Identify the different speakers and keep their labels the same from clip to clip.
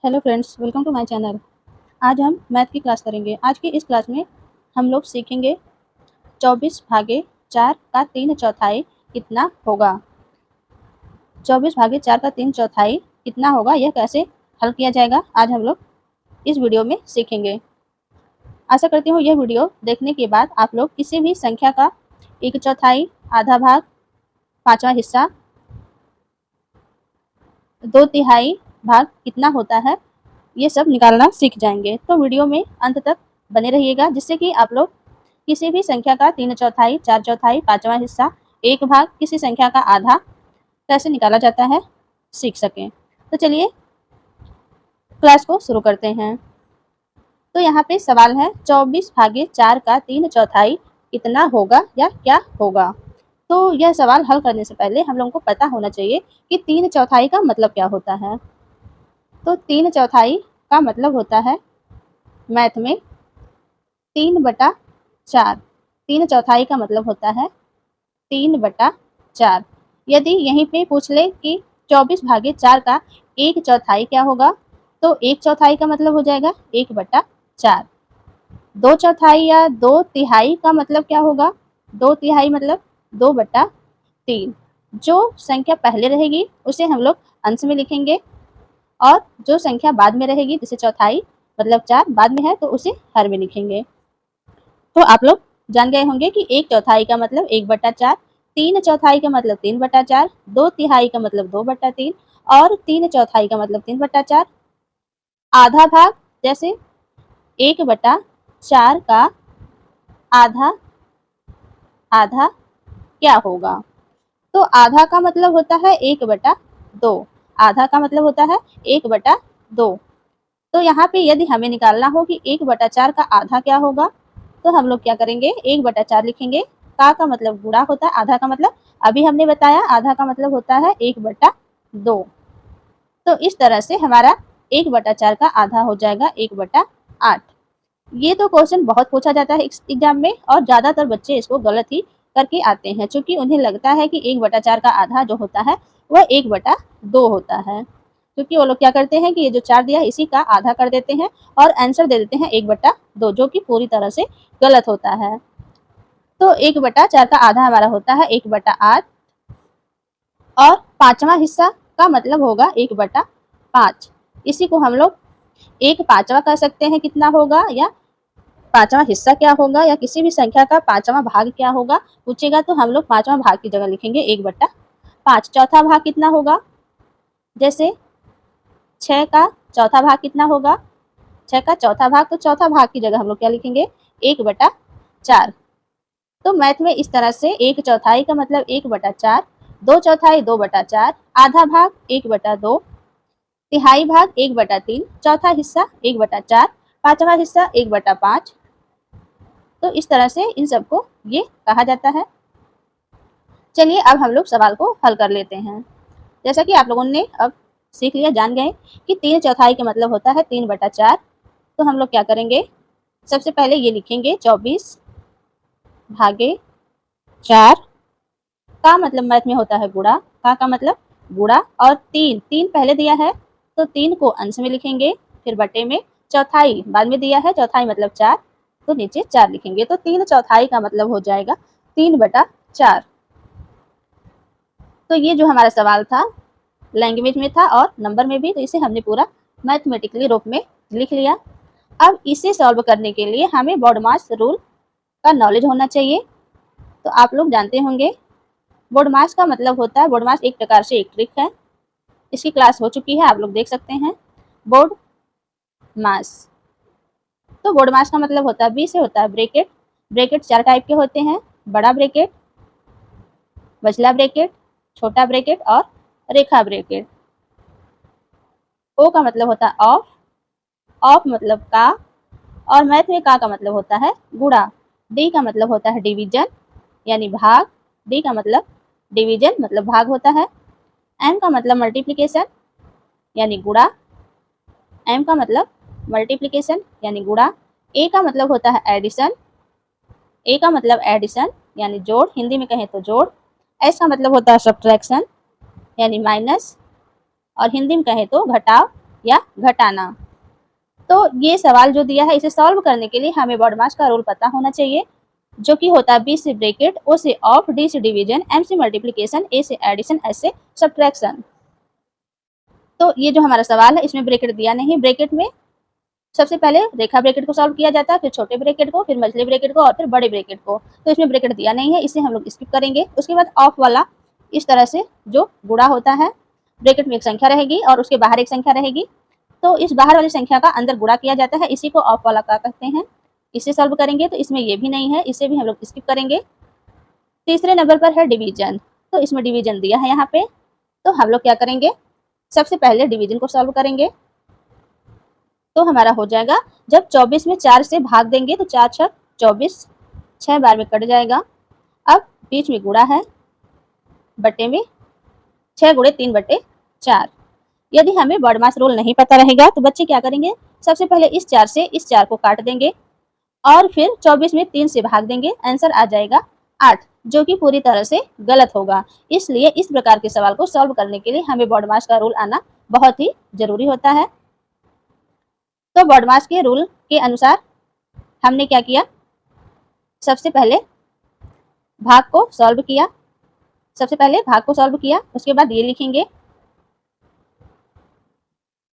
Speaker 1: Hello friends, welcome to my channel. आज हम math की क्लास करेंगे। आज की इस क्लास में हम लोग सीखेंगे 24 भागे 4 का 3/4 कितना होगा। 24 भागे 4 का 3/4 कितना होगा, यह कैसे हल किया जाएगा, आज हम लोग इस वीडियो में सीखेंगे। आशा करती हूँ यह वीडियो देखने के बाद आप लोग किसी भी संख्या का 1/4, आधा भाग, 5वां हिस्सा, 2/3 भाग कितना होता है, ये सब निकालना सीख जाएंगे। तो वीडियो में अंत तक बने रहिएगा, जिससे कि आप लोग किसी भी संख्या का 3/4, 4/4, 5वां हिस्सा, एक भाग, किसी संख्या का आधा कैसे निकाला जाता है सीख सकें। तो चलिए क्लास को शुरू करते हैं। तो यहाँ पे सवाल है 24 भागे 4 का 3/4 कितना होगा या क्या होगा। तो यह सवाल हल करने से पहले हम लोगों को पता होना चाहिए कि 3/4 का मतलब क्या होता है। तो 3/4 का मतलब होता है मैथ में 3/4। 3/4 का मतलब होता है 3/4। यदि यहीं पे पूछ ले कि 24 भागे 4 का 1/4 क्या होगा, तो 1/4 का मतलब हो जाएगा 1/4। 2/4 या 2/3 का मतलब क्या होगा, 2/3 मतलब 2/3। जो संख्या पहले रहेगी उसे हम लोग अंश में लिखेंगे, और जो संख्या बाद में रहेगी, जैसे चौथाई मतलब 4 बाद में है, तो उसे हर में लिखेंगे। तो आप लोग जान गए होंगे कि 1/4 का मतलब 1/4, 3/4 का मतलब 3/4, 2/3 का मतलब 2/3 और 3/4 का मतलब 3/4। आधा भाग, जैसे 1/4 का आधा, आधा क्या होगा। तो आधा का मतलब होता है 1/2। आधा का मतलब होता है 1/2। तो यहाँ पे यदि हमें निकालना हो कि 1/4 का आधा क्या होगा, तो हम लोग क्या करेंगे, 1/4 लिखेंगे। का मतलब गुणा होता है, आधा का मतलब अभी हमने बताया, आधा का मतलब होता है 1/2। तो इस तरह से हमारा 1/4 का आधा हो जाएगा 1/8। ये तो क्वेश्चन बहुत पूछा जाता है एग्जाम में, और ज्यादातर बच्चे इसको गलत ही करके आते हैं, क्योंकि उन्हें लगता है कि 1/4 का आधा जो होता है वह 1/2 होता है। क्योंकि वो लोग क्या करते हैं कि ये जो 4 दिया है इसी का आधा कर देते हैं और आंसर दे देते हैं 1/2, जो कि पूरी तरह से गलत होता है। तो 1/4 का आधा हमारा होता है 1/8, और 5वां हिस्सा का मतलब होगा 1/5। इसी को हम लोग 1/5 कह सकते हैं कितना होगा, या 5वां हिस्सा क्या होगा, या किसी भी संख्या का 5वां भाग क्या होगा पूछेगा, तो हम लोग 5वां भाग की जगह लिखेंगे 1/5। चौथा भाग कितना होगा, जैसे 6 का चौथा भाग कितना होगा, 6 का चौथा भाग, तो चौथा भाग की जगह हम लोग क्या लिखेंगे 1/4। तो मैथ में इस तरह से 1/4 का मतलब 1/4, 2/4 2/4, आधा भाग 1/2, तिहाई भाग 1/3, चौथा हिस्सा 1/4, 5वां हिस्सा 1/5। तो इस तरह से इन सबको ये कहा जाता है। चलिए अब हम लोग सवाल को हल कर लेते हैं। जैसा कि आप लोगों ने अब सीख लिया, जान गए कि 3/4 का मतलब होता है 3/4। तो हम लोग क्या करेंगे, सबसे पहले ये लिखेंगे 24 भागे 4 का मतलब मैथ में होता है गुणा। का मतलब गुणा, और 3 पहले दिया है तो 3 को अंश में लिखेंगे, फिर बटे में, चौथाई बाद में दिया है, चौथाई मतलब 4, तो नीचे 4 लिखेंगे। तो 3/4 का मतलब हो जाएगा 3/4। तो ये जो हमारा सवाल था लैंग्वेज में था और नंबर में भी, तो इसे हमने पूरा मैथमेटिकली रूप में लिख लिया। अब इसे सॉल्व करने के लिए हमें बॉडमास रूल का नॉलेज होना चाहिए। तो आप लोग जानते होंगे बॉडमास का मतलब होता है, बॉडमास एक प्रकार से एक ट्रिक है, इसकी क्लास हो चुकी है, आप लोग देख सकते हैं। बोर्ड मास, तो बोर्ड मास का मतलब होता है, बी से होता है ब्रैकेट। ब्रैकेट 4 टाइप के होते हैं, बड़ा ब्रैकेट, बचला ब्रैकेट, छोटा ब्रैकेट और रेखा ब्रैकेट। ओ का मतलब होता है ऑफ, ऑफ मतलब का, और मैथ में का मतलब होता है गुणा। डी का मतलब होता है डिवीजन यानी भाग, डी का मतलब डिवीजन मतलब भाग होता है। एम का मतलब मल्टीप्लिकेशन यानी गुणा, एम का मतलब मल्टीप्लिकेशन यानी गुणा। ए का मतलब होता है एडिशन, ए का मतलब एडिशन यानी जोड़, हिंदी में कहें तो जोड़। एस का मतलब होता है सब्ट्रैक्शन यानी माइनस, और हिंदी में कहें तो घटाव। या घटाना। तो ये सवाल जो दिया है इसे सॉल्व करने के लिए हमें बॉडमास का रूल पता होना चाहिए, जो कि होता है बी से ब्रैकेट, ओ से ऑफ, डी से डिवीजन, एम से मल्टीप्लिकेशन, ए से एडिशन, एस से सब्ट्रैक्शन। तो ये जो हमारा सवाल है इसमें ब्रैकेट दिया नहीं। ब्रैकेट में सबसे पहले रेखा ब्रैकेट को सॉल्व किया जाता है, फिर छोटे ब्रैकेट को, फिर मझले ब्रैकेट को और फिर बड़े ब्रैकेट को। तो इसमें ब्रैकेट दिया नहीं है, इसे हम लोग स्किप करेंगे। उसके बाद ऑफ वाला इस तरह से जो गुणा होता है, ब्रैकेट में एक संख्या रहेगी और उसके बाहर एक संख्या रहेगी, तो इस बाहर वाली संख्या का अंदर गुणा किया जाता है, इसी को ऑफ वाला का कहते हैं। इसे सॉल्व करेंगे तो इसमें ये भी नहीं है, इसे भी हम लोग स्किप करेंगे। तीसरे नंबर पर है डिवीजन, तो इसमें डिवीजन दिया है यहाँ पे, तो हम लोग क्या करेंगे, सबसे पहले डिवीजन को सॉल्व करेंगे। तो हमारा हो जाएगा, जब 24 में 4 से भाग देंगे तो 4 छक 24, 6 बार में कट जाएगा। अब बीच में गुणा है, बटे में 6 गुणे 3 बटे 4। यदि हमें बॉडमास रूल नहीं पता रहेगा तो बच्चे क्या करेंगे, सबसे पहले इस 4 से इस 4 को काट देंगे और फिर 24 में 3 से भाग देंगे, आंसर आ जाएगा 8, जो कि पूरी तरह से गलत होगा। इसलिए इस प्रकार के सवाल को सॉल्व करने के लिए हमें बॉडमास का रूल आना बहुत ही जरूरी होता है। तो बॉडमास के रूल के अनुसार हमने क्या किया, सबसे पहले भाग को सॉल्व किया, उसके बाद ये लिखेंगे,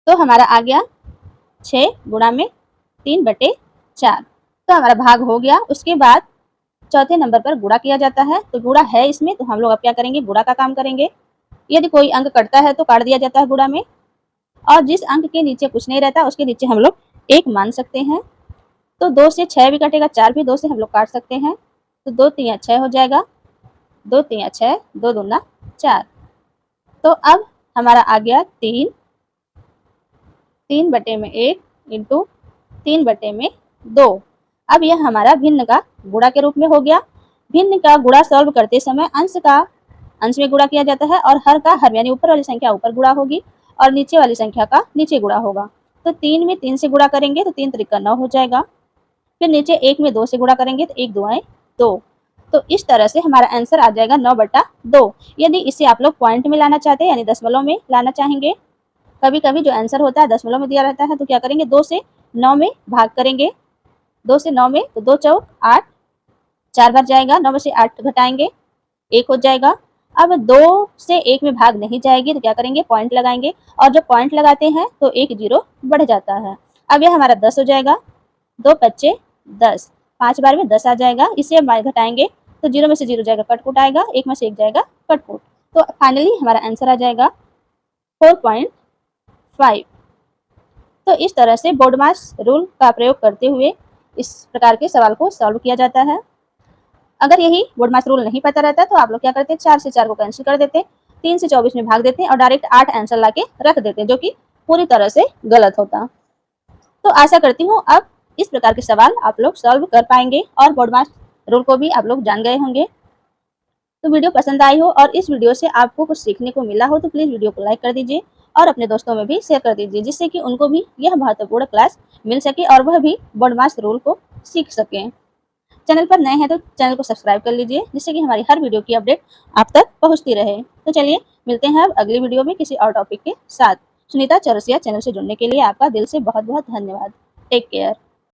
Speaker 1: तो हमारा आ गया 6 गुणा में 3 बटे 4, तो हमारा भाग हो गया। उसके बाद चौथे नंबर पर गुणा किया जाता है, तो गुणा है इसमें, तो हम लोग अब क्या करेंगे, गुणा का काम करेंगे। यदि कोई अंक कटता है तो काट दिया जाता है गुणा में, और जिस अंक के नीचे कुछ नहीं रहता उसके नीचे हम लोग 1 मान सकते हैं। तो 2 से 6 भी कटेगा, 4 भी 2 से हम लोग काट सकते हैं, तो 2 3 6 हो जाएगा, 2 3 6, 2 दूना 4। तो अब हमारा आ गया 3 बटे में 1 इंटू 3 बटे में 2। अब यह हमारा भिन्न का गुणा के रूप में हो गया। भिन्न का गुणा सॉल्व करते समय अंश का अंश में गुणा किया जाता है और हर का हर, यानी ऊपर वाली संख्या ऊपर गुणा होगी और नीचे वाली संख्या का नीचे गुणा होगा। तो 3 में 3 से गुणा करेंगे तो 3 त्रिका 9 हो जाएगा, फिर नीचे 1 में 2 से गुणा करेंगे तो 1 2 2। तो इस तरह से हमारा आंसर आ जाएगा 9/2। यदि इसे आप लोग पॉइंट में लाना चाहते हैं, यानी दशमलव में लाना चाहेंगे, कभी कभी जो आंसर होता है दशमलव में दिया रहता है, तो क्या करेंगे, 2 से 9 में भाग करेंगे, 2 से 9 में, तो 2 चौक 8, 4 बार जाएगा, 9 में से 8 घटाएंगे 1 हो जाएगा। अब 2 से 1 में भाग नहीं जाएगी तो क्या करेंगे, पॉइंट लगाएंगे, और जब पॉइंट लगाते हैं तो 1 0 बढ़ जाता है। अब यह हमारा 10 हो जाएगा, 2 5 10, 5 बार में 10 आ जाएगा। इसे अब घटाएंगे तो 0 में से 0 जाएगा, कटकुट आएगा, 1 में से 1 जाएगा, कटकुट। तो फाइनली हमारा आंसर आ जाएगा 4.5। तो इस तरह से बॉडमास रूल का प्रयोग करते हुए इस प्रकार के सवाल को सॉल्व किया जाता है। अगर यही बॉडमास रूल नहीं पता रहता तो आप लोग क्या करते, 4 से 4 को कैंसिल कर देते, 3 से 24 में भाग देते और डायरेक्ट 8 आंसर लाके रख देते, जो कि पूरी तरह से गलत होता। तो आशा करती हूँ अब इस प्रकार के सवाल आप लोग सॉल्व कर पाएंगे और बॉडमास रूल को भी आप लोग जान गए होंगे। तो वीडियो पसंद आई हो और इस वीडियो से आपको कुछ सीखने को मिला हो तो प्लीज़ वीडियो को लाइक कर दीजिए और अपने दोस्तों में भी शेयर कर दीजिए, जिससे कि उनको भी यह महत्वपूर्ण क्लास मिल सके और वह भी बॉडमास रूल को सीख सकें। चैनल पर नए हैं तो चैनल को सब्सक्राइब कर लीजिए, जिससे कि हमारी हर वीडियो की अपडेट आप तक पहुंचती रहे। तो चलिए मिलते हैं अब अगली वीडियो में किसी और टॉपिक के साथ। सुनीता चौरसिया चैनल से जुड़ने के लिए आपका दिल से बहुत बहुत धन्यवाद। Take care.